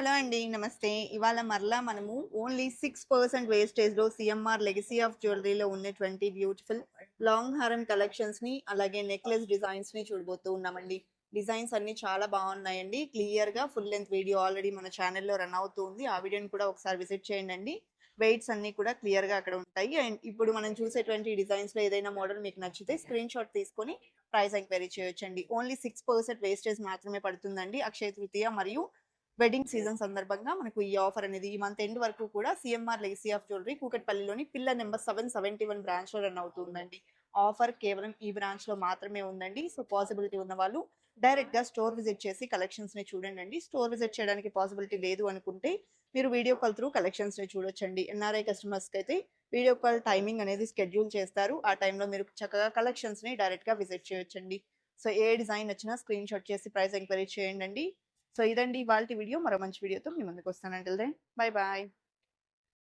Hello అండి. నమస్తే. ఇవాళ మరలా మనము ఓన్లీ 6% వేస్టేజ్‌లో సీఎంఆర్ లెగసీ ఆఫ్ జ్యువెల్లరీలో ఉన్నటువంటి బ్యూటిఫుల్ లాంగ్ హారం కలెక్షన్స్‌ని, అలాగే నెక్లెస్ డిజైన్స్‌ని చూడబోతూ ఉన్నామండి. డిజైన్స్ అన్నీ చాలా బావున్నాయండి. క్లియర్‌గా ఫుల్ లెంత్ వీడియో ఆల్రెడీ మన ఛానెల్‌లో రన్ అవుతూ ఉంది. ఆ వీడియోని కూడా ఒకసారి విజిట్ చేయండండి. వెయిట్స్ అన్నీ కూడా క్లియర్‌గా అక్కడ ఉంటాయి. అండ్ ఇప్పుడు మనం చూసేటువంటి డిజైన్స్‌లో ఏదైనా మోడల్ మీకు నచ్చితే స్క్రీన్‌షాట్ తీసుకొని ప్రైస్ ఎంక్వైరీ చేయొచ్చండి. ఓన్లీ 6% వేస్టేజ్ మాత్రమే పడుతుందండి. అక్షయ తృతీయ మరియు వెడ్డింగ్ సీజన్ సందర్భంగా మనకు ఈ ఆఫర్ అనేది ఈ మంత్ ఎండ్ వరకు కూడా సీఎంఆర్ లెగసీ ఆఫ్ జ్యువెల్లరీ కూకట్పల్లిలోని పిల్లర్ నెంబర్ 771 బ్రాంచ్‌లో రన్ అవుతుందండి. ఆఫర్ కేవలం ఈ బ్రాంచ్‌లో మాత్రమే ఉందండి. సో, పాసిబిలిటీ ఉన్నవాళ్ళు డైరెక్ట్‌గా స్టోర్ విజిట్ చేసి కలెక్షన్స్‌ని చూడండండి. స్టోర్ విజిట్ చేయడానికి పాసిబిలిటీ లేదు అనుకుంటే మీరు వీడియో కాల్ త్రూ కలెక్షన్స్‌ని చూడొచ్చండి. ఎన్ఆర్ఐ కస్టమర్స్‌కైతే వీడియో కాల్ టైమింగ్ అనేది షెడ్యూల్ చేస్తారు. ఆ టైంలో మీరు చక్కగా కలెక్షన్స్‌ని డైరెక్ట్‌గా విజిట్ చేయొచ్చండి. సో, ఏ డిజైన్ నచ్చినా స్క్రీన్‌షాట్ చేసి ప్రైస్ ఎంక్వైరీ చేయండండి. సో, ఇదండి ఇవాల్టి వీడియో. మరో మంచి వీడియోతో మీ ముందుకొస్తాను. Until then bye bye.